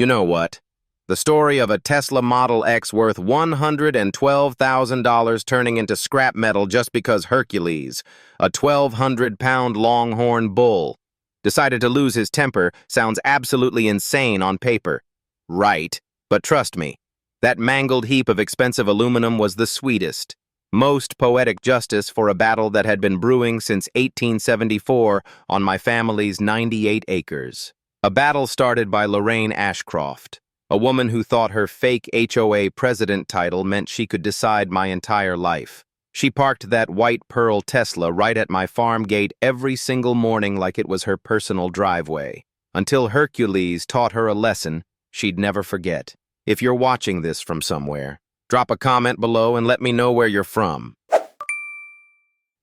You know what? The story of a Tesla Model X worth $112,000 turning into scrap metal just because Hercules, a 1,200-pound Longhorn bull, decided to lose his temper sounds absolutely insane on paper. Right, but trust me, that mangled heap of expensive aluminum was the sweetest, most poetic justice for a battle that had been brewing since 1874 on my family's 98 acres. A battle started by Lorraine Ashcroft, a woman who thought her fake HOA president title meant she could decide my entire life. She parked that white pearl Tesla right at my farm gate every single morning like it was her personal driveway, until Hercules taught her a lesson she'd never forget. If you're watching this from somewhere, drop a comment below and let me know where you're from.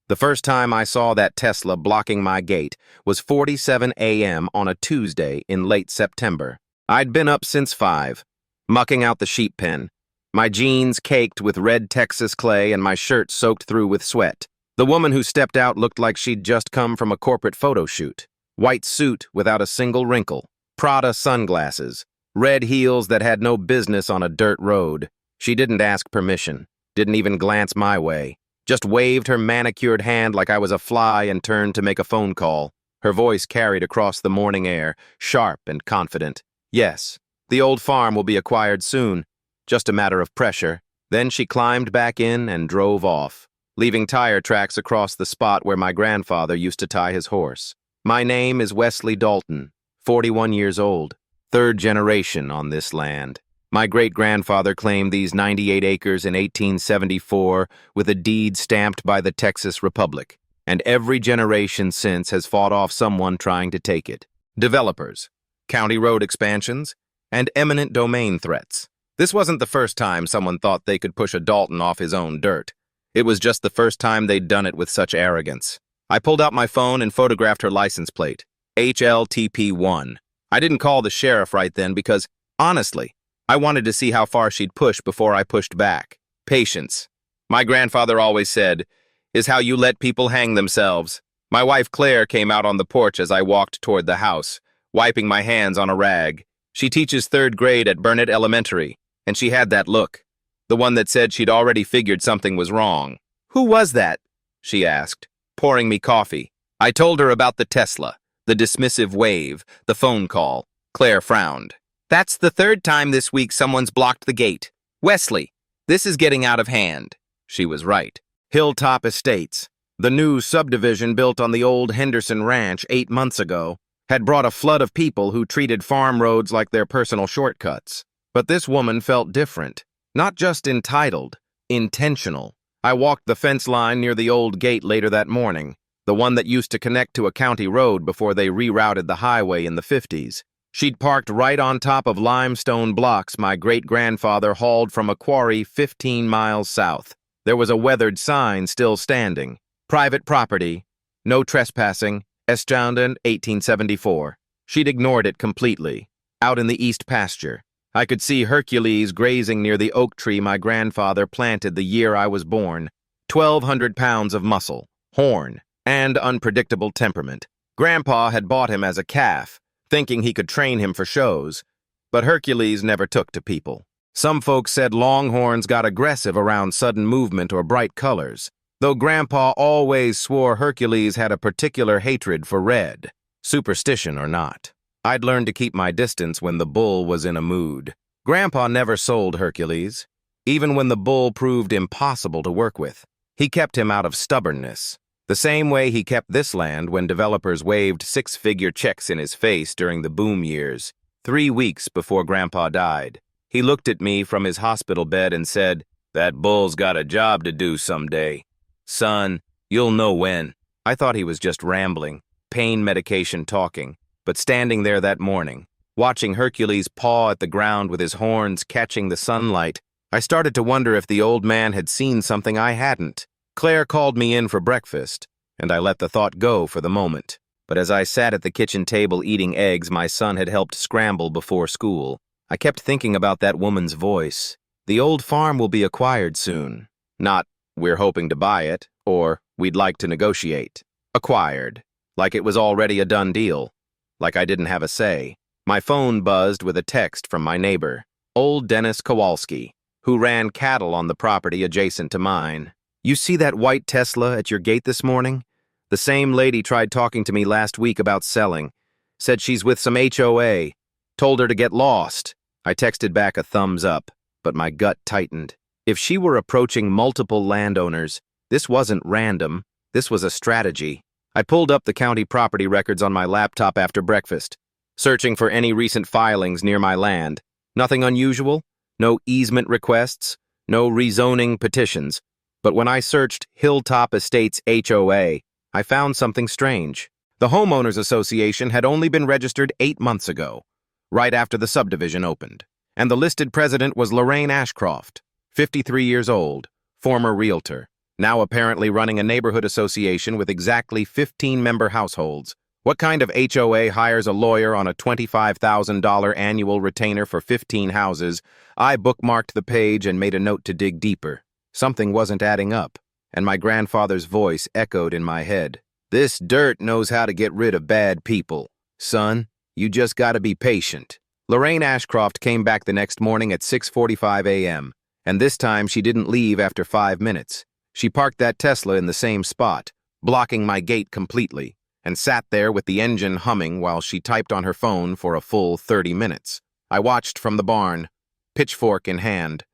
The first time I saw that Tesla blocking my gate was 4:47 a.m. on a Tuesday in late September. I'd been up since 5, mucking out the sheep pen, my jeans caked with red Texas clay and my shirt soaked through with sweat. The woman who stepped out looked like she'd just come from a corporate photo shoot. White suit without a single wrinkle, Prada sunglasses, red heels that had no business on a dirt road. She didn't ask permission, didn't even glance my way. Just waved her manicured hand like I was a fly and turned to make a phone call. Her voice carried across the morning air, sharp and confident. Yes, the old farm will be acquired soon. Just a matter of pressure. Then she climbed back in and drove off, leaving tire tracks across the spot where my grandfather used to tie his horse. My name is Wesley Dalton, 41 years old, third generation on this land. My great-grandfather claimed these 98 acres in 1874 with a deed stamped by the Texas Republic, and every generation since has fought off someone trying to take it. Developers, county road expansions, and eminent domain threats. This wasn't the first time someone thought they could push a Dalton off his own dirt. It was just the first time they'd done it with such arrogance. I pulled out my phone and photographed her license plate, HLTP1. I didn't call the sheriff right then because, honestly, I wanted to see how far she'd push before I pushed back. Patience, my grandfather always said, is how you let people hang themselves. My wife Claire came out on the porch as I walked toward the house, wiping my hands on a rag. She teaches 3rd grade at Burnett Elementary, and she had that look, the one that said she'd already figured something was wrong. Who was that? She asked, pouring me coffee. I told her about the Tesla, the dismissive wave, the phone call. Claire frowned. That's the 3rd time this week someone's blocked the gate. Wesley, this is getting out of hand. She was right. Hilltop Estates, the new subdivision built on the old Henderson Ranch 8 months ago, had brought a flood of people who treated farm roads like their personal shortcuts. But this woman felt different. Not just entitled, intentional. I walked the fence line near the old gate later that morning, the one that used to connect to a county road before they rerouted the highway in the 50s. She'd parked right on top of limestone blocks my great-grandfather hauled from a quarry 15 miles south. There was a weathered sign still standing. Private property, no trespassing, escalated 1874. She'd ignored it completely. Out in the east pasture, I could see Hercules grazing near the oak tree my grandfather planted the year I was born. 1,200 pounds of muscle, horn, and unpredictable temperament. Grandpa had bought him as a calf, thinking he could train him for shows, but Hercules never took to people. Some folks said Longhorns got aggressive around sudden movement or bright colors, though Grandpa always swore Hercules had a particular hatred for red, superstition or not. I'd learned to keep my distance when the bull was in a mood. Grandpa never sold Hercules, even when the bull proved impossible to work with. He kept him out of stubbornness. The same way he kept this land when developers waved 6-figure checks in his face during the boom years, 3 weeks before Grandpa died. He looked at me from his hospital bed and said, "That bull's got a job to do someday. Son, you'll know when." I thought he was just rambling, pain medication talking, but standing there that morning, watching Hercules paw at the ground with his horns catching the sunlight, I started to wonder if the old man had seen something I hadn't. Claire called me in for breakfast, and I let the thought go for the moment. But as I sat at the kitchen table eating eggs my son had helped scramble before school, I kept thinking about that woman's voice. The old farm will be acquired soon. Not, we're hoping to buy it, or we'd like to negotiate. Acquired. Like it was already a done deal. Like I didn't have a say. My phone buzzed with a text from my neighbor, old Dennis Kowalski, who ran cattle on the property adjacent to mine. "You see that white Tesla at your gate this morning? The same lady tried talking to me last week about selling. Said she's with some HOA. Told her to get lost." I texted back a thumbs up, but my gut tightened. If she were approaching multiple landowners, this wasn't random. This was a strategy. I pulled up the county property records on my laptop after breakfast, searching for any recent filings near my land. Nothing unusual, no easement requests, no rezoning petitions. But when I searched Hilltop Estates HOA, I found something strange. The Homeowners Association had only been registered 8 months ago, right after the subdivision opened. And the listed president was Lorraine Ashcroft, 53 years old, former realtor, now apparently running a neighborhood association with exactly 15 member households. What kind of HOA hires a lawyer on a $25,000 annual retainer for 15 houses? I bookmarked the page and made a note to dig deeper. Something wasn't adding up, and my grandfather's voice echoed in my head. "This dirt knows how to get rid of bad people. Son, you just gotta be patient." Lorraine Ashcroft came back the next morning at 6:45 a.m., and this time she didn't leave after 5 minutes. She parked that Tesla in the same spot, blocking my gate completely, and sat there with the engine humming while she typed on her phone for a full 30 minutes. I watched from the barn, pitchfork in hand,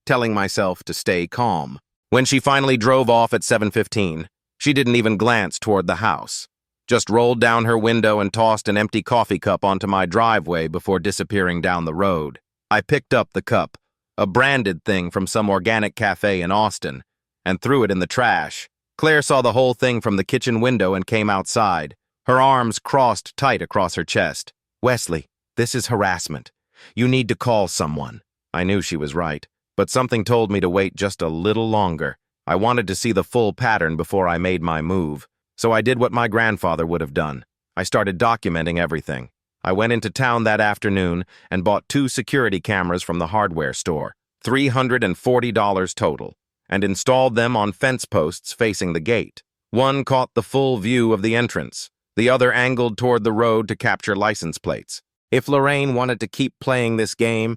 telling myself to stay calm. When she finally drove off at 7:15, she didn't even glance toward the house, just rolled down her window and tossed an empty coffee cup onto my driveway before disappearing down the road. I picked up the cup, a branded thing from some organic cafe in Austin, and threw it in the trash. Claire saw the whole thing from the kitchen window and came outside, her arms crossed tight across her chest. "Wesley, this is harassment. You need to call someone." I knew she was right, but something told me to wait just a little longer. I wanted to see the full pattern before I made my move, so I did what my grandfather would have done. I started documenting everything. I went into town that afternoon and bought 2 security cameras from the hardware store, $340 total, and installed them on fence posts facing the gate. One caught the full view of the entrance, the other angled toward the road to capture license plates. If Lorraine wanted to keep playing this game,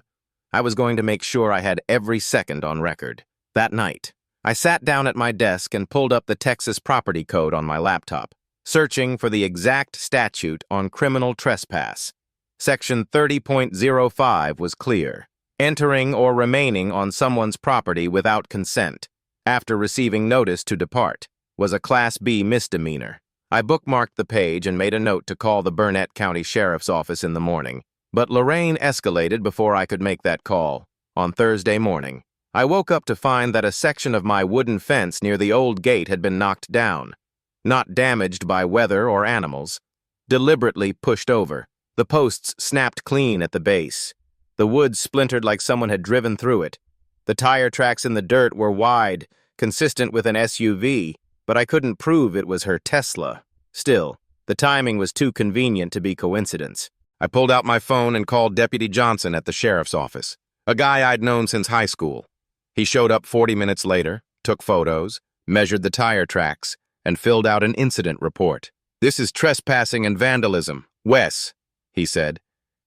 I was going to make sure I had every second on record. That night, I sat down at my desk and pulled up the Texas property code on my laptop, searching for the exact statute on criminal trespass. Section 30.05 was clear. Entering or remaining on someone's property without consent, after receiving notice to depart, was a Class B misdemeanor. I bookmarked the page and made a note to call the Burnett County Sheriff's Office in the morning. But Lorraine escalated before I could make that call. On Thursday morning, I woke up to find that a section of my wooden fence near the old gate had been knocked down. Not damaged by weather or animals, deliberately pushed over. The posts snapped clean at the base. The wood splintered like someone had driven through it. The tire tracks in the dirt were wide, consistent with an SUV, but I couldn't prove it was her Tesla. Still, the timing was too convenient to be coincidence. I pulled out my phone and called Deputy Johnson at the sheriff's office, a guy I'd known since high school. He showed up 40 minutes later, took photos, measured the tire tracks, and filled out an incident report. "This is trespassing and vandalism, Wes," he said,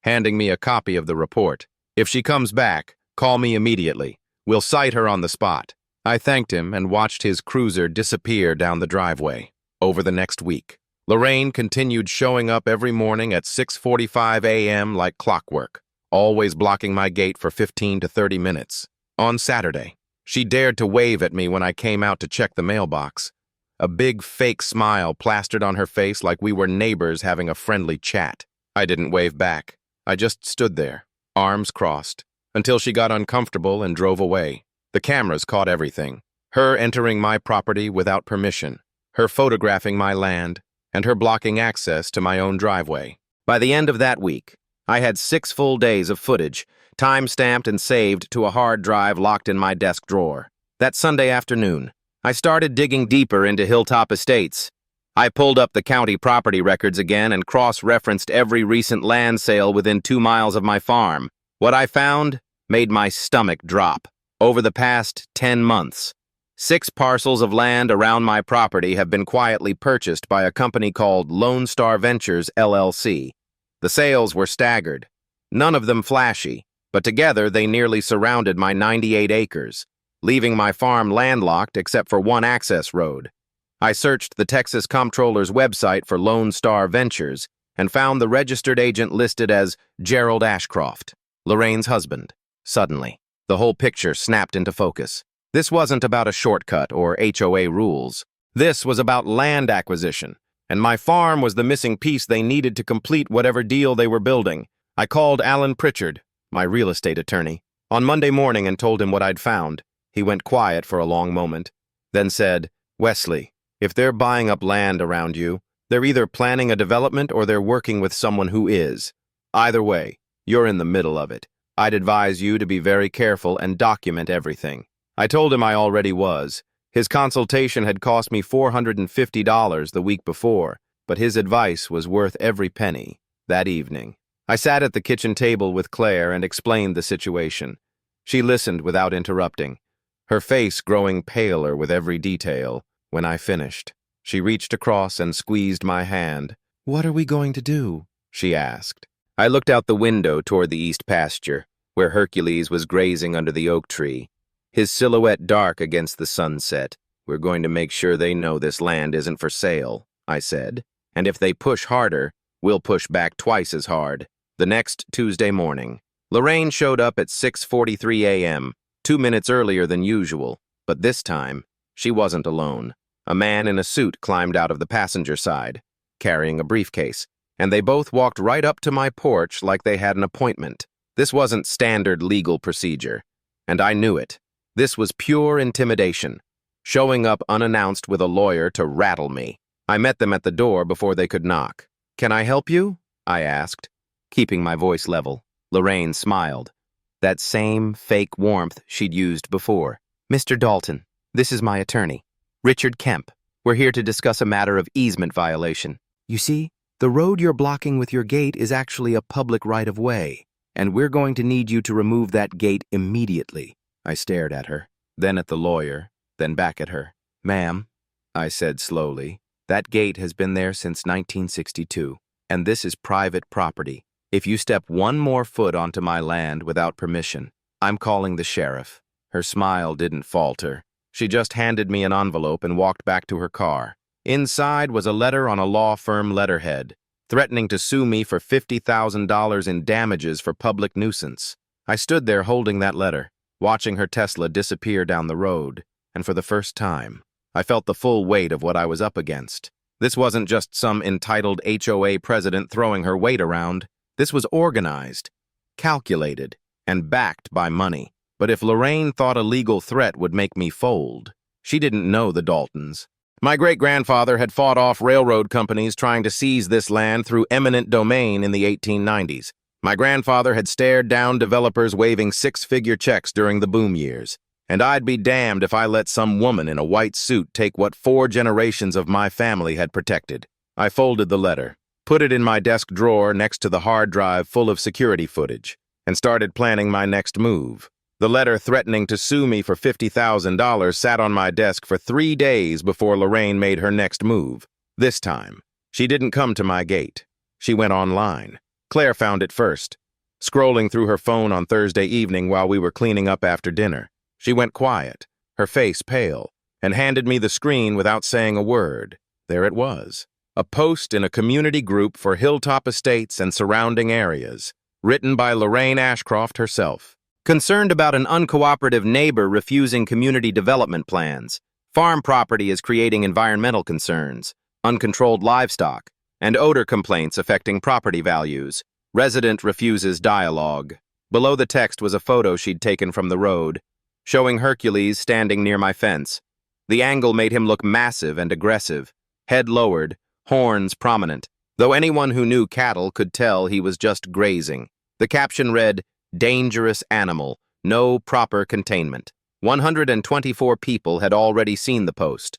handing me a copy of the report. "If she comes back, call me immediately. We'll cite her on the spot." I thanked him and watched his cruiser disappear down the driveway. Over the next week, Lorraine continued showing up every morning at 6:45 a.m. like clockwork, always blocking my gate for 15 to 30 minutes. On Saturday, she dared to wave at me when I came out to check the mailbox. A big fake smile plastered on her face like we were neighbors having a friendly chat. I didn't wave back. I just stood there, arms crossed, until she got uncomfortable and drove away. The cameras caught everything. Her entering my property without permission, her photographing my land, and her blocking access to my own driveway. By the end of that week, I had 6 full days of footage, time-stamped and saved to a hard drive locked in my desk drawer. That Sunday afternoon, I started digging deeper into Hilltop Estates. I pulled up the county property records again and cross-referenced every recent land sale within 2 miles of my farm. What I found made my stomach drop. Over the past 10 months, 6 parcels of land around my property have been quietly purchased by a company called Lone Star Ventures, LLC. The sales were staggered, none of them flashy, but together they nearly surrounded my 98 acres, leaving my farm landlocked except for one access road. I searched the Texas Comptroller's website for Lone Star Ventures and found the registered agent listed as Gerald Ashcroft, Lorraine's husband. Suddenly, the whole picture snapped into focus. This wasn't about a shortcut or HOA rules. This was about land acquisition, and my farm was the missing piece they needed to complete whatever deal they were building. I called Alan Pritchard, my real estate attorney, on Monday morning and told him what I'd found. He went quiet for a long moment, then said, "Wesley, if they're buying up land around you, they're either planning a development or they're working with someone who is. Either way, you're in the middle of it. I'd advise you to be very careful and document everything." I told him I already was. His consultation had cost me $450 the week before, but his advice was worth every penny. That evening, I sat at the kitchen table with Claire and explained the situation. She listened without interrupting, her face growing paler with every detail. When I finished, she reached across and squeezed my hand. "What are we going to do?" she asked. I looked out the window toward the east pasture, where Hercules was grazing under the oak tree, his silhouette dark against the sunset. "We're going to make sure they know this land isn't for sale," I said, "and if they push harder, we'll push back twice as hard." The next Tuesday morning, Lorraine showed up at 6:43 a.m., 2 minutes earlier than usual, but this time, she wasn't alone. A man in a suit climbed out of the passenger side, carrying a briefcase, and they both walked right up to my porch like they had an appointment. This wasn't standard legal procedure, and I knew it. This was pure intimidation, showing up unannounced with a lawyer to rattle me. I met them at the door before they could knock. "Can I help you?" I asked, keeping my voice level. Lorraine smiled, that same fake warmth she'd used before. "Mr. Dalton, this is my attorney, Richard Kemp. We're here to discuss a matter of easement violation. You see, the road you're blocking with your gate is actually a public right-of-way, and we're going to need you to remove that gate immediately." I stared at her, then at the lawyer, then back at her. "Ma'am," I said slowly, "that gate has been there since 1962, and this is private property. If you step one more foot onto my land without permission, I'm calling the sheriff." Her smile didn't falter. She just handed me an envelope and walked back to her car. Inside was a letter on a law firm letterhead, threatening to sue me for $50,000 in damages for public nuisance. I stood there holding that letter, watching her Tesla disappear down the road, and for the first time, I felt the full weight of what I was up against. This wasn't just some entitled HOA president throwing her weight around. This was organized, calculated, and backed by money. But if Lorraine thought a legal threat would make me fold, she didn't know the Daltons. My great-grandfather had fought off railroad companies trying to seize this land through eminent domain in the 1890s. My grandfather had stared down developers waving six-figure checks during the boom years. And I'd be damned if I let some woman in a white suit take what 4 generations of my family had protected. I folded the letter, put it in my desk drawer next to the hard drive full of security footage, and started planning my next move. The letter threatening to sue me for $50,000 sat on my desk for 3 days before Lorraine made her next move. This time, she didn't come to my gate. She went online. Claire found it first, scrolling through her phone on Thursday evening while we were cleaning up after dinner. She went quiet, her face pale, and handed me the screen without saying a word. There it was, a post in a community group for Hilltop Estates and surrounding areas, written by Lorraine Ashcroft herself. Concerned about an uncooperative neighbor refusing community development plans, farm property is creating environmental concerns, uncontrolled livestock, and odor complaints affecting property values. Resident refuses dialogue. Below the text was a photo she'd taken from the road, showing Hercules standing near my fence. The angle made him look massive and aggressive, head lowered, horns prominent, though anyone who knew cattle could tell he was just grazing. The caption read, "Dangerous animal, no proper containment." 124 people had already seen the post.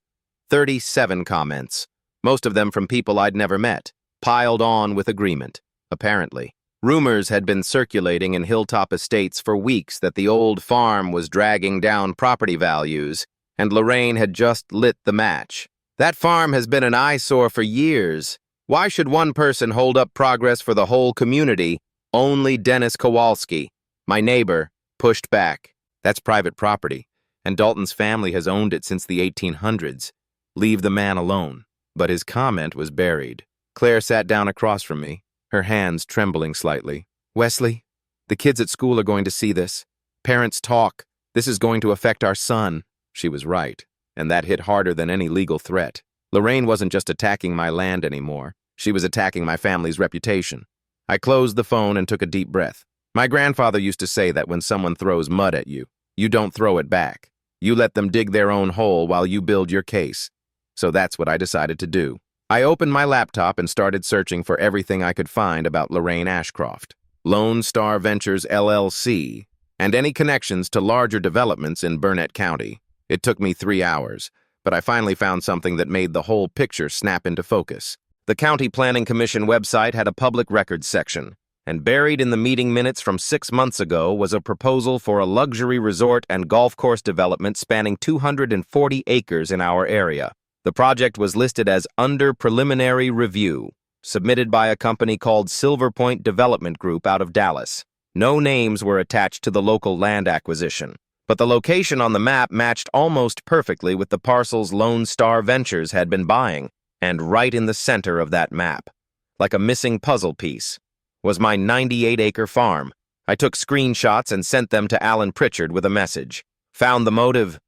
37 comments, most of them from people I'd never met, piled on with agreement, apparently. Rumors had been circulating in Hilltop Estates for weeks that the old farm was dragging down property values, and Lorraine had just lit the match. "That farm has been an eyesore for years," Why should one person hold up progress for the whole community? Only Dennis Kowalski, my neighbor, pushed back. That's private property, and Dalton's family has owned it since the 1800s. Leave the man alone. But his comment was buried. Claire sat down across from me, her hands trembling slightly. Wesley, the kids at school are going to see this. Parents talk. This is going to affect our son. She was right, and that hit harder than any legal threat. Lorraine wasn't just attacking my land anymore. She was attacking my family's reputation. I closed the phone and took a deep breath. My grandfather used to say that when someone throws mud at you, you don't throw it back. You let them dig their own hole while you build your case. So that's what I decided to do. I opened my laptop and started searching for everything I could find about Lorraine Ashcroft, Lone Star Ventures LLC, and any connections to larger developments in Burnett County. It took me 3 hours, but I finally found something that made the whole picture snap into focus. The County Planning Commission website had a public records section, and buried in the meeting minutes from 6 months ago was a proposal for a luxury resort and golf course development spanning 240 acres in our area. The project was listed as under preliminary review, submitted by a company called Silver Point Development Group out of Dallas. No names were attached to the local land acquisition, but the location on the map matched almost perfectly with the parcels Lone Star Ventures had been buying, and right in the center of that map, like a missing puzzle piece, was my 98-acre farm. I took screenshots and sent them to Alan Pritchard with a message. Found the motive?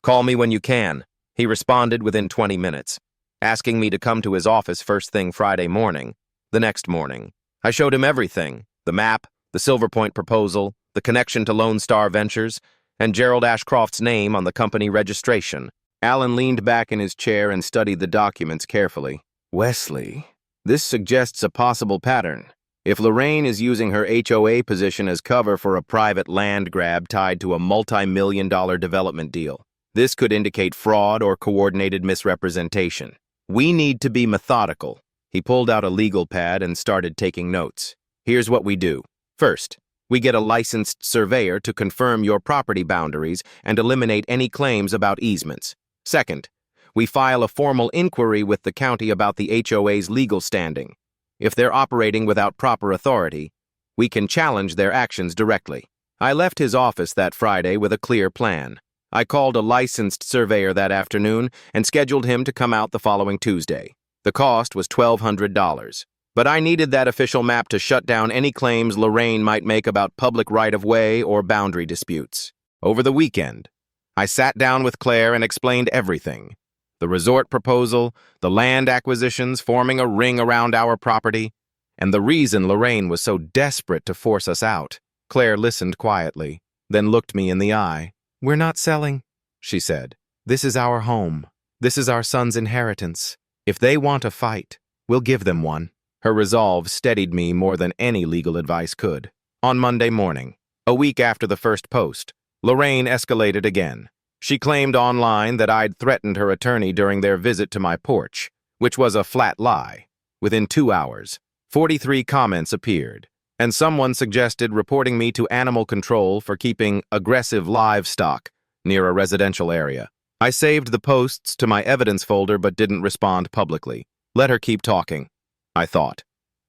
Call me when you can. He responded within 20 minutes, asking me to come to his office first thing Friday morning. The next morning, I showed him everything: the map, the Silver Point proposal, the connection to Lone Star Ventures, and Gerald Ashcroft's name on the company registration. Alan leaned back in his chair and studied the documents carefully. Wesley, this suggests a possible pattern. If Lorraine is using her HOA position as cover for a private land grab tied to a multi-million-dollar development deal, this could indicate fraud or coordinated misrepresentation. We need to be methodical. He pulled out a legal pad and started taking notes. Here's what we do. First, we get a licensed surveyor to confirm your property boundaries and eliminate any claims about easements. Second, we file a formal inquiry with the county about the HOA's legal standing. If they're operating without proper authority, we can challenge their actions directly. I left his office that Friday with a clear plan. I called a licensed surveyor that afternoon and scheduled him to come out the following Tuesday. The cost was $1,200. But I needed that official map to shut down any claims Lorraine might make about public right-of-way or boundary disputes. Over the weekend, I sat down with Claire and explained everything. The resort proposal, the land acquisitions forming a ring around our property, and the reason Lorraine was so desperate to force us out. Claire listened quietly, then looked me in the eye. We're not selling, she said. This is our home. This is our son's inheritance. If they want a fight, we'll give them one. Her resolve steadied me more than any legal advice could. On Monday morning, a week after the first post, Lorraine escalated again. She claimed online that I'd threatened her attorney during their visit to my porch, which was a flat lie. Within 2 hours, 43 comments appeared, and someone suggested reporting me to animal control for keeping aggressive livestock near a residential area. I saved the posts to my evidence folder but didn't respond publicly. Let her keep talking, I thought.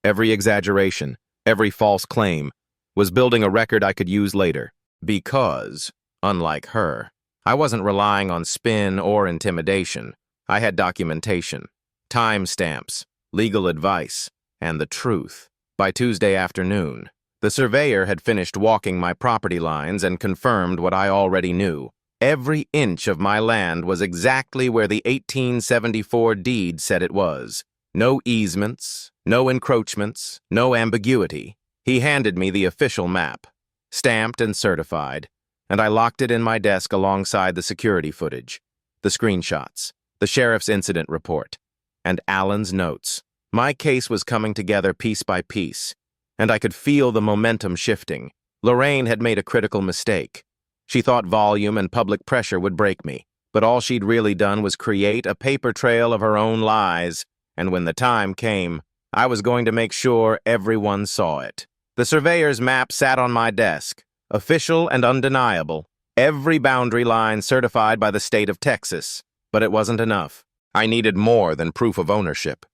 Every exaggeration, every false claim, was building a record I could use later. Because, unlike her, I wasn't relying on spin or intimidation. I had documentation, timestamps, legal advice, and the truth. By Tuesday afternoon, the surveyor had finished walking my property lines and confirmed what I already knew. Every inch of my land was exactly where the 1874 deed said it was. No easements, no encroachments, no ambiguity. He handed me the official map, stamped and certified, and I locked it in my desk alongside the security footage, the screenshots, the sheriff's incident report, and Alan's notes. My case was coming together piece by piece, and I could feel the momentum shifting. Lorraine had made a critical mistake. She thought volume and public pressure would break me, but all she'd really done was create a paper trail of her own lies, and when the time came, I was going to make sure everyone saw it. The surveyor's map sat on my desk, official and undeniable, every boundary line certified by the state of Texas, but it wasn't enough. I needed more than proof of ownership.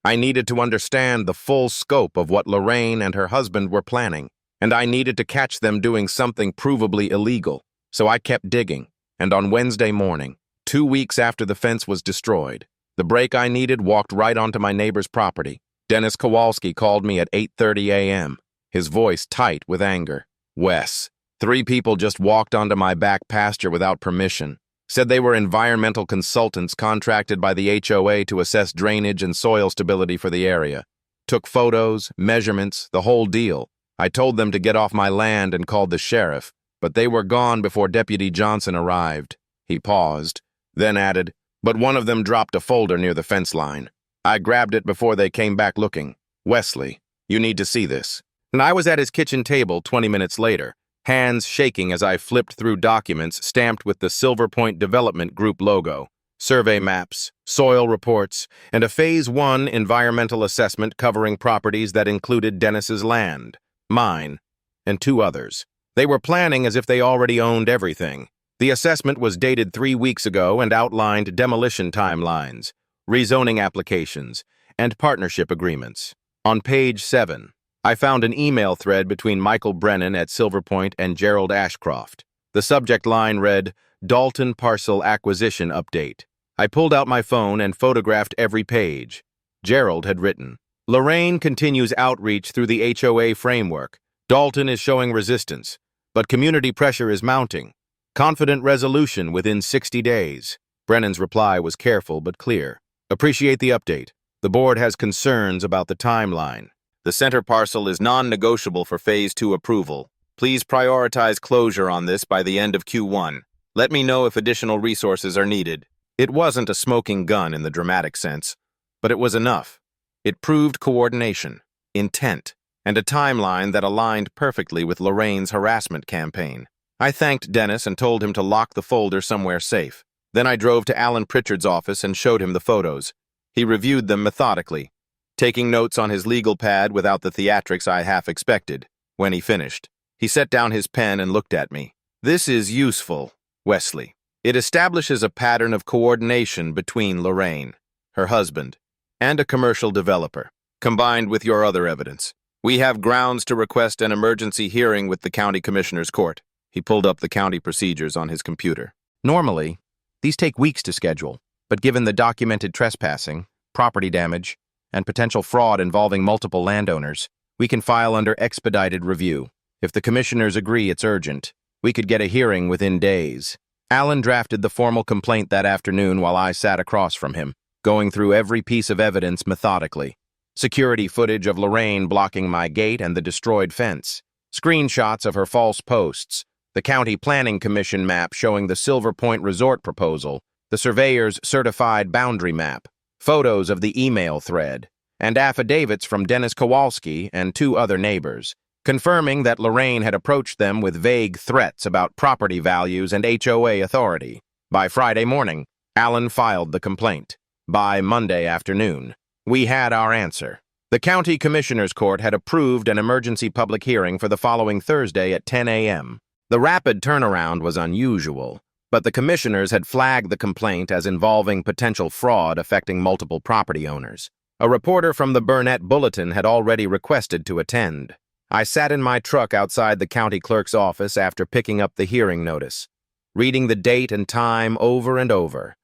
I needed to understand the full scope of what Lorraine and her husband were planning, and I needed to catch them doing something provably illegal. So I kept digging, and on Wednesday morning, 2 weeks after the fence was destroyed, the break I needed walked right onto my neighbor's property. Dennis Kowalski called me at 8:30 a.m., his voice tight with anger. "Wes, 3 people just walked onto my back pasture without permission. Said they were environmental consultants contracted by the HOA to assess drainage and soil stability for the area. Took photos, measurements, the whole deal. I told them to get off my land and called the sheriff, but they were gone before Deputy Johnson arrived." He paused, then added, "But one of them dropped a folder near the fence line. I grabbed it before they came back looking. Wesley, you need to see this." And I was at his kitchen table 20 minutes later, hands shaking as I flipped through documents stamped with the Silver Point Development Group logo, survey maps, soil reports, and a Phase 1 environmental assessment covering properties that included Dennis's land, mine, and 2 others. They were planning as if they already owned everything. The assessment was dated 3 weeks ago and outlined demolition timelines, rezoning applications, and partnership agreements. On page 7, I found an email thread between Michael Brennan at Silver Point and Gerald Ashcroft. The subject line read, "Dalton Parcel Acquisition Update." I pulled out my phone and photographed every page. Gerald had written, "Lorraine continues outreach through the HOA framework. Dalton is showing resistance, but community pressure is mounting. Confident resolution within 60 days. Brennan's reply was careful but clear. "Appreciate the update. The board has concerns about the timeline. The center parcel is non-negotiable for Phase 2 approval. Please prioritize closure on this by the end of Q1. Let me know if additional resources are needed." It wasn't a smoking gun in the dramatic sense, but it was enough. It proved coordination, intent, and a timeline that aligned perfectly with Lorraine's harassment campaign. I thanked Dennis and told him to lock the folder somewhere safe. Then I drove to Alan Pritchard's office and showed him the photos. He reviewed them methodically, taking notes on his legal pad without the theatrics I half expected. When he finished, he set down his pen and looked at me. "This is useful, Wesley. It establishes a pattern of coordination between Lorraine, her husband, and a commercial developer, combined with your other evidence. We have grounds to request an emergency hearing with the County Commissioner's Court." He pulled up the county procedures on his computer. "Normally, these take weeks to schedule, but given the documented trespassing, property damage, and potential fraud involving multiple landowners, we can file under expedited review. If the commissioners agree it's urgent, we could get a hearing within days." Alan drafted the formal complaint that afternoon while I sat across from him, going through every piece of evidence methodically. Security footage of Lorraine blocking my gate and the destroyed fence, screenshots of her false posts, the County Planning Commission map showing the Silver Point Resort proposal, the surveyor's certified boundary map, photos of the email thread, and affidavits from Dennis Kowalski and 2 other neighbors, confirming that Lorraine had approached them with vague threats about property values and HOA authority. By Friday morning, Alan filed the complaint. By Monday afternoon, we had our answer. The County Commissioner's Court had approved an emergency public hearing for the following Thursday at 10 a.m. The rapid turnaround was unusual, but the commissioners had flagged the complaint as involving potential fraud affecting multiple property owners. A reporter from the Burnett Bulletin had already requested to attend. I sat in my truck outside the county clerk's office after picking up the hearing notice, reading the date and time over and over.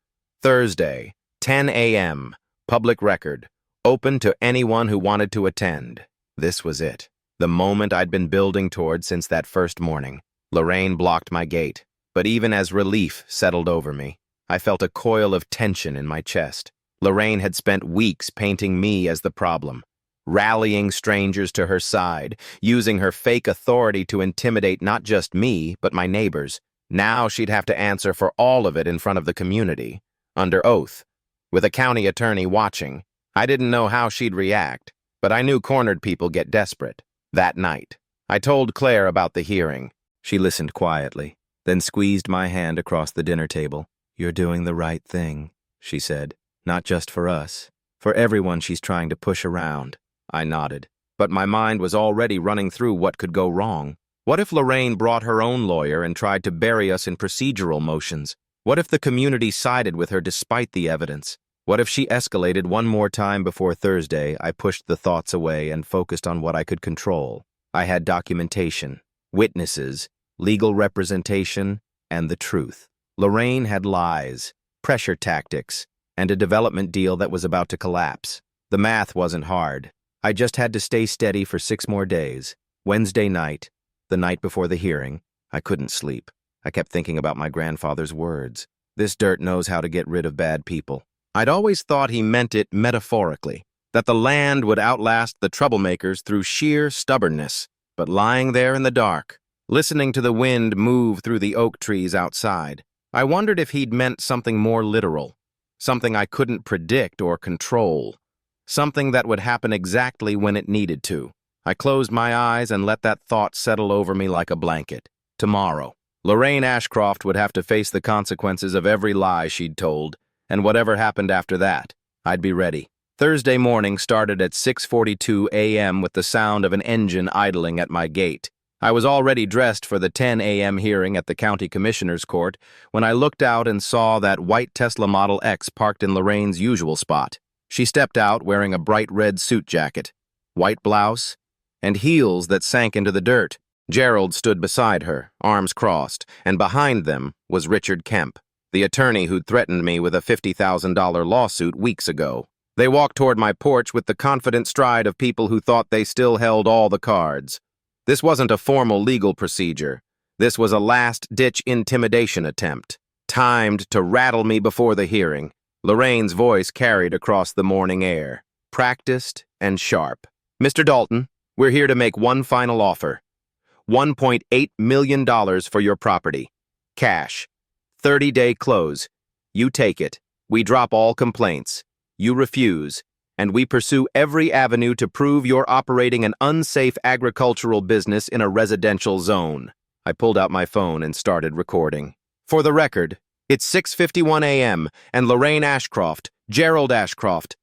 Thursday, 10 a.m., public record, open to anyone who wanted to attend. This was it, the moment I'd been building toward since that first morning. Lorraine blocked my gate, but even as relief settled over me, I felt a coil of tension in my chest. Lorraine had spent weeks painting me as the problem, rallying strangers to her side, using her fake authority to intimidate not just me, but my neighbors. Now she'd have to answer for all of it in front of the community, under oath, with a county attorney watching. I didn't know how she'd react, but I knew cornered people get desperate. That night, I told Claire about the hearing. She listened quietly, then squeezed my hand across the dinner table. "You're doing the right thing," she said. "Not just for us, for everyone she's trying to push around." I nodded, but my mind was already running through what could go wrong. What if Lorraine brought her own lawyer and tried to bury us in procedural motions? What if the community sided with her despite the evidence? What if she escalated one more time before Thursday? I pushed the thoughts away and focused on what I could control. I had documentation, witnesses, legal representation, and the truth. Lorraine had lies, pressure tactics, and a development deal that was about to collapse. The math wasn't hard. I just had to stay steady for 6 more days. Wednesday night, the night before the hearing, I couldn't sleep. I kept thinking about my grandfather's words. This dirt knows how to get rid of bad people. I'd always thought he meant it metaphorically, that the land would outlast the troublemakers through sheer stubbornness. But lying there in the dark, listening to the wind move through the oak trees outside, I wondered if he'd meant something more literal, something I couldn't predict or control, something that would happen exactly when it needed to. I closed my eyes and let that thought settle over me like a blanket. Tomorrow, Lorraine Ashcroft would have to face the consequences of every lie she'd told, and whatever happened after that, I'd be ready. Thursday morning started at 6:42 a.m. with the sound of an engine idling at my gate. I was already dressed for the 10 a.m. hearing at the County Commissioner's Court when I looked out and saw that white Tesla Model X parked in Lorraine's usual spot. She stepped out wearing a bright red suit jacket, white blouse, and heels that sank into the dirt. Gerald stood beside her, arms crossed, and behind them was Richard Kemp, the attorney who'd threatened me with a $50,000 lawsuit weeks ago. They walked toward my porch with the confident stride of people who thought they still held all the cards. This wasn't a formal legal procedure. This was a last-ditch intimidation attempt, timed to rattle me before the hearing. Lorraine's voice carried across the morning air, practiced and sharp. Mr. Dalton, we're here to make one final offer. $1.8 million for your property. Cash. 30-day close. You take it. We drop all complaints. You refuse, and we pursue every avenue to prove you're operating an unsafe agricultural business in a residential zone. I pulled out my phone and started recording. For the record, it's 6:51 a.m., and Lorraine Ashcroft, Gerald Ashcroft,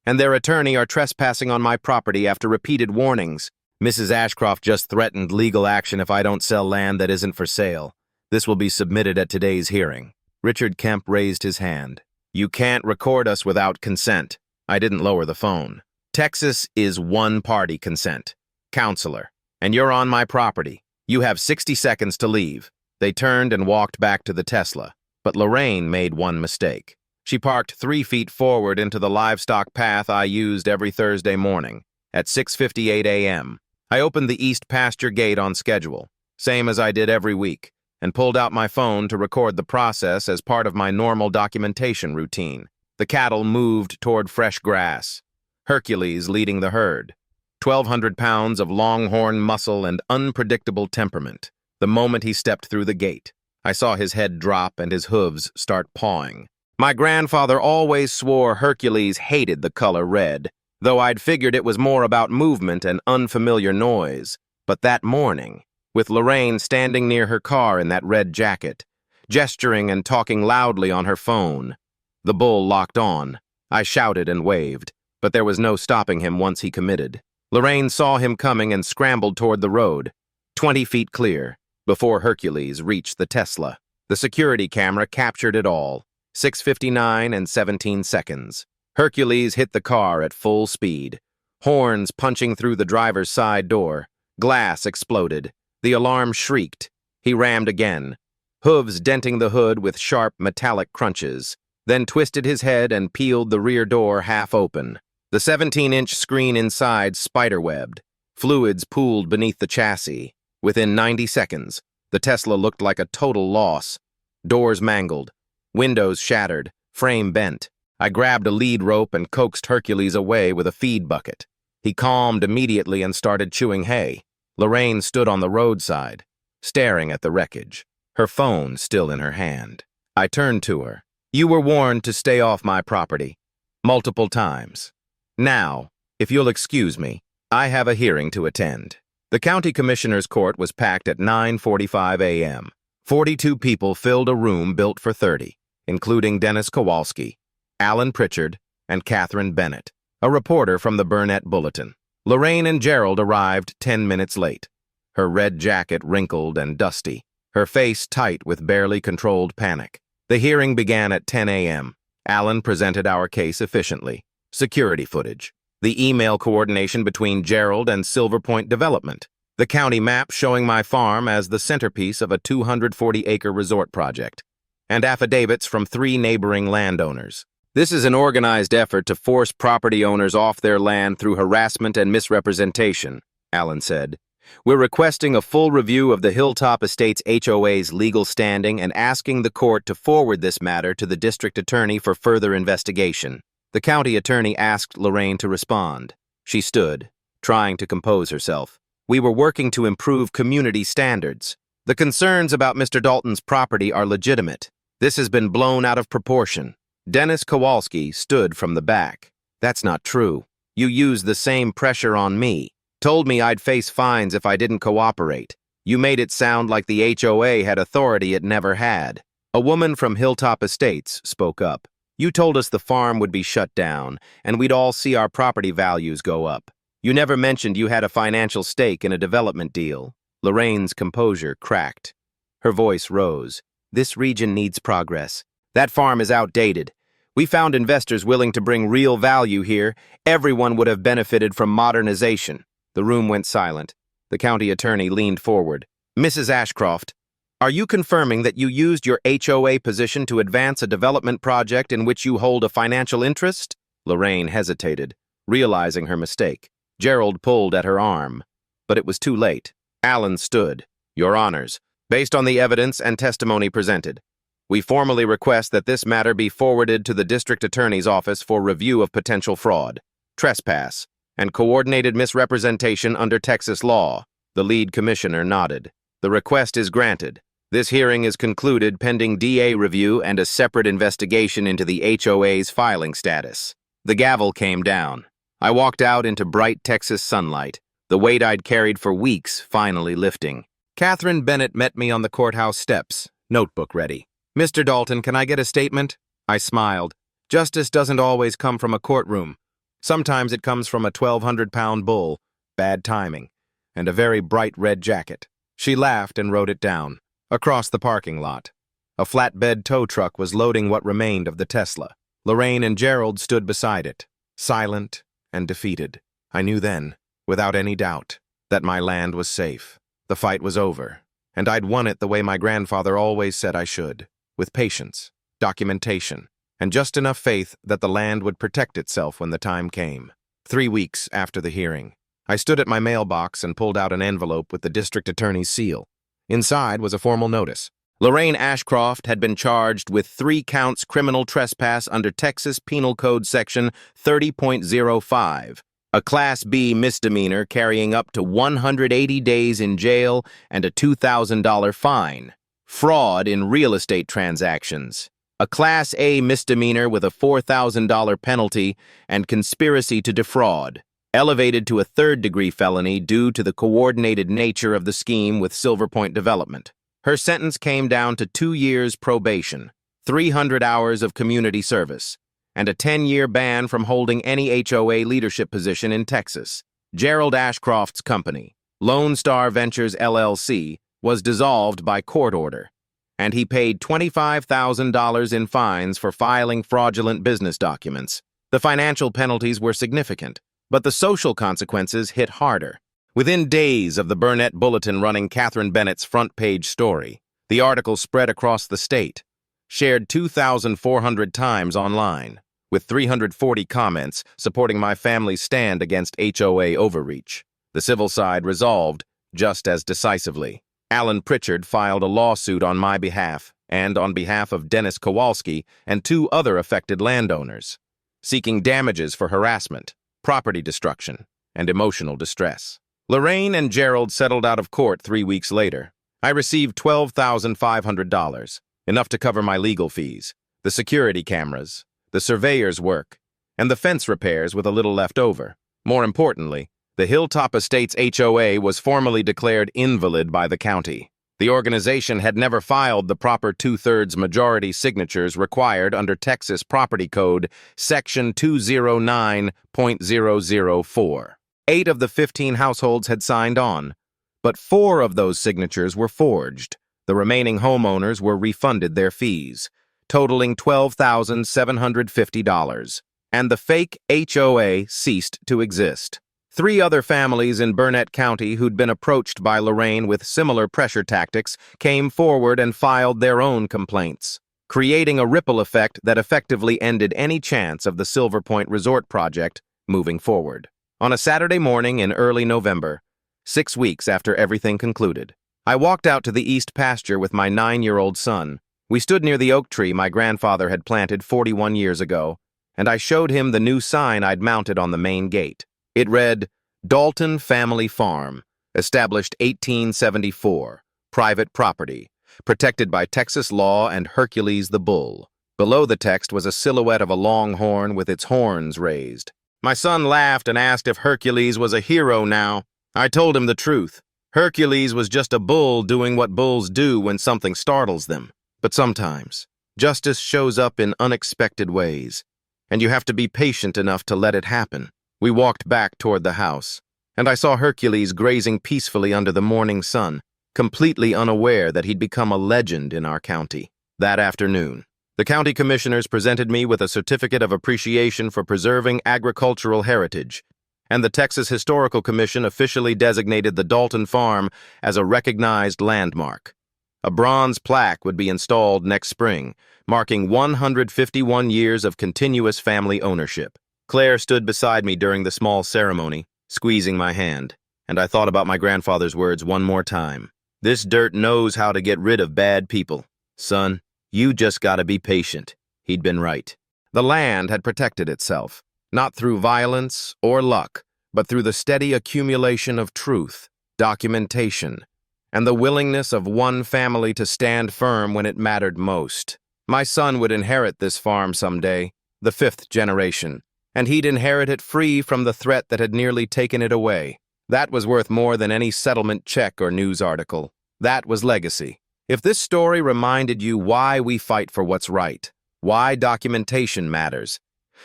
and their attorney are trespassing on my property after repeated warnings. Mrs. Ashcroft just threatened legal action if I don't sell land that isn't for sale. This will be submitted at today's hearing. Richard Kemp raised his hand. You can't record us without consent. I didn't lower the phone. Texas is one-party consent. Counselor, and you're on my property. You have 60 seconds to leave. They turned and walked back to the Tesla, but Lorraine made one mistake. She parked 3 feet forward into the livestock path I used every Thursday morning. At 6:58 a.m., I opened the east pasture gate on schedule, same as I did every week, and pulled out my phone to record the process as part of my normal documentation routine. The cattle moved toward fresh grass, Hercules leading the herd. 1,200 pounds of longhorn muscle and unpredictable temperament. The moment he stepped through the gate, I saw his head drop and his hooves start pawing. My grandfather always swore Hercules hated the color red, though I'd figured it was more about movement and unfamiliar noise. But that morning, with Lorraine standing near her car in that red jacket, gesturing and talking loudly on her phone, the bull locked on. I shouted and waved, but there was no stopping him once he committed. Lorraine saw him coming and scrambled toward the road, 20 feet clear, before Hercules reached the Tesla. The security camera captured it all, 6:59 and 17 seconds. Hercules hit the car at full speed, horns punching through the driver's side door. Glass exploded. The alarm shrieked. He rammed again, hooves denting the hood with sharp metallic crunches, then twisted his head and peeled the rear door half open. The 17-inch screen inside spiderwebbed. Fluids pooled beneath the chassis. Within 90 seconds, the Tesla looked like a total loss. Doors mangled, windows shattered, frame bent. I grabbed a lead rope and coaxed Hercules away with a feed bucket. He calmed immediately and started chewing hay. Lorraine stood on the roadside, staring at the wreckage, her phone still in her hand. I turned to her. You were warned to stay off my property. Multiple times. Now, if you'll excuse me, I have a hearing to attend. The County Commissioner's Court was packed at 9:45 a.m. 42 people filled a room built for 30, including Dennis Kowalski, Alan Pritchard, and Catherine Bennett, a reporter from the Burnett Bulletin. Lorraine and Gerald arrived 10 minutes late, her red jacket wrinkled and dusty, her face tight with barely controlled panic. The hearing began at 10 a.m. Alan presented our case efficiently. Security footage. The email coordination between Gerald and Silver Point Development. The county map showing my farm as the centerpiece of a 240-acre resort project. And affidavits from 3 neighboring landowners. This is an organized effort to force property owners off their land through harassment and misrepresentation, Alan said. We're requesting a full review of the Hilltop Estates HOA's legal standing and asking the court to forward this matter to the district attorney for further investigation. The county attorney asked Lorraine to respond. She stood, trying to compose herself. We were working to improve community standards. The concerns about Mr. Dalton's property are legitimate. This has been blown out of proportion. Dennis Kowalski stood from the back. That's not true. You used the same pressure on me. Told me I'd face fines if I didn't cooperate. You made it sound like the HOA had authority it never had. A woman from Hilltop Estates spoke up. You told us the farm would be shut down, and we'd all see our property values go up. You never mentioned you had a financial stake in a development deal. Lorraine's composure cracked. Her voice rose. This region needs progress. That farm is outdated. We found investors willing to bring real value here. Everyone would have benefited from modernization. The room went silent. The county attorney leaned forward. Mrs. Ashcroft, are you confirming that you used your HOA position to advance a development project in which you hold a financial interest? Lorraine hesitated, realizing her mistake. Gerald pulled at her arm, but it was too late. Alan stood. Your Honors, based on the evidence and testimony presented, we formally request that this matter be forwarded to the district attorney's office for review of potential fraud, trespass, and coordinated misrepresentation under Texas law. The lead commissioner nodded. The request is granted. This hearing is concluded pending DA review and a separate investigation into the HOA's filing status. The gavel came down. I walked out into bright Texas sunlight, the weight I'd carried for weeks finally lifting. Catherine Bennett met me on the courthouse steps, notebook ready. Mr. Dalton, can I get a statement? I smiled. Justice doesn't always come from a courtroom. Sometimes it comes from a 1,200-pound bull, bad timing, and a very bright red jacket. She laughed and wrote it down. Across the parking lot, a flatbed tow truck was loading what remained of the Tesla. Lorraine and Gerald stood beside it, silent and defeated. I knew then, without any doubt, that my land was safe. The fight was over, and I'd won it the way my grandfather always said I should. With patience, documentation, and just enough faith that the land would protect itself when the time came. 3 weeks after the hearing, I stood at my mailbox and pulled out an envelope with the district attorney's seal. Inside was a formal notice. Lorraine Ashcroft had been charged with 3 counts criminal trespass under Texas Penal Code Section 30.05, a Class B misdemeanor carrying up to 180 days in jail and a $2,000 fine. Fraud in real estate transactions, a Class A misdemeanor with a $4,000 penalty, and conspiracy to defraud, elevated to a 3rd-degree felony due to the coordinated nature of the scheme with Silver Point Development. Her sentence came down to 2 years probation, 300 hours of community service, and a 10-year ban from holding any HOA leadership position in Texas. Gerald Ashcroft's company, Lone Star Ventures LLC, was dissolved by court order, and he paid $25,000 in fines for filing fraudulent business documents. The financial penalties were significant, but the social consequences hit harder. Within days of the Burnett Bulletin running Catherine Bennett's front-page story, the article spread across the state, shared 2,400 times online, with 340 comments supporting my family's stand against HOA overreach. The civil side resolved just as decisively. Alan Pritchard filed a lawsuit on my behalf and on behalf of Dennis Kowalski and 2 other affected landowners, seeking damages for harassment, property destruction, and emotional distress. Lorraine and Gerald settled out of court 3 weeks later. I received $12,500, enough to cover my legal fees, the security cameras, the surveyor's work, and the fence repairs with a little left over. More importantly, the Hilltop Estates HOA was formally declared invalid by the county. The organization had never filed the proper 2/3 majority signatures required under Texas Property Code Section 209.004. 8 of the 15 households had signed on, but 4 of those signatures were forged. The remaining homeowners were refunded their fees. totaling $12,750, and the fake HOA ceased to exist. 3 other families in Burnett County who'd been approached by Lorraine with similar pressure tactics came forward and filed their own complaints, creating a ripple effect that effectively ended any chance of the Silver Point Resort project moving forward. On a Saturday morning in early November, 6 weeks after everything concluded, I walked out to the east pasture with my 9-year-old son. We stood near the oak tree my grandfather had planted 41 years ago, and I showed him the new sign I'd mounted on the main gate. It read, Dalton Family Farm, established 1874, private property, protected by Texas law and Hercules the Bull. Below the text was a silhouette of a longhorn with its horns raised. My son laughed and asked if Hercules was a hero now. I told him the truth. Hercules was just a bull doing what bulls do when something startles them. But sometimes, justice shows up in unexpected ways, and you have to be patient enough to let it happen. We walked back toward the house, and I saw Hercules grazing peacefully under the morning sun, completely unaware that he'd become a legend in our county. That afternoon, the county commissioners presented me with a certificate of appreciation for preserving agricultural heritage, and the Texas Historical Commission officially designated the Dalton Farm as a recognized landmark. A bronze plaque would be installed next spring, marking 151 years of continuous family ownership. Claire stood beside me during the small ceremony, squeezing my hand, and I thought about my grandfather's words one more time. This dirt knows how to get rid of bad people. Son, you just gotta be patient. He'd been right. The land had protected itself, not through violence or luck, but through the steady accumulation of truth, documentation, and the willingness of one family to stand firm when it mattered most. My son would inherit this farm someday, the 5th generation, and he'd inherit it free from the threat that had nearly taken it away. That was worth more than any settlement check or news article. That was legacy. If this story reminded you why we fight for what's right, why documentation matters,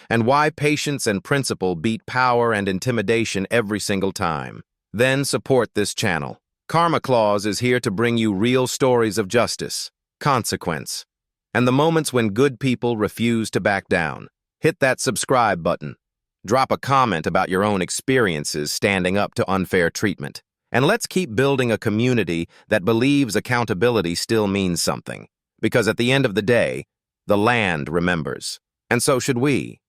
and why patience and principle beat power and intimidation every single time, then support this channel. Karma Clause is here to bring you real stories of justice, consequence, and the moments when good people refuse to back down. Hit that subscribe button. Drop a comment about your own experiences standing up to unfair treatment. And let's keep building a community that believes accountability still means something. Because at the end of the day, the land remembers. And so should we.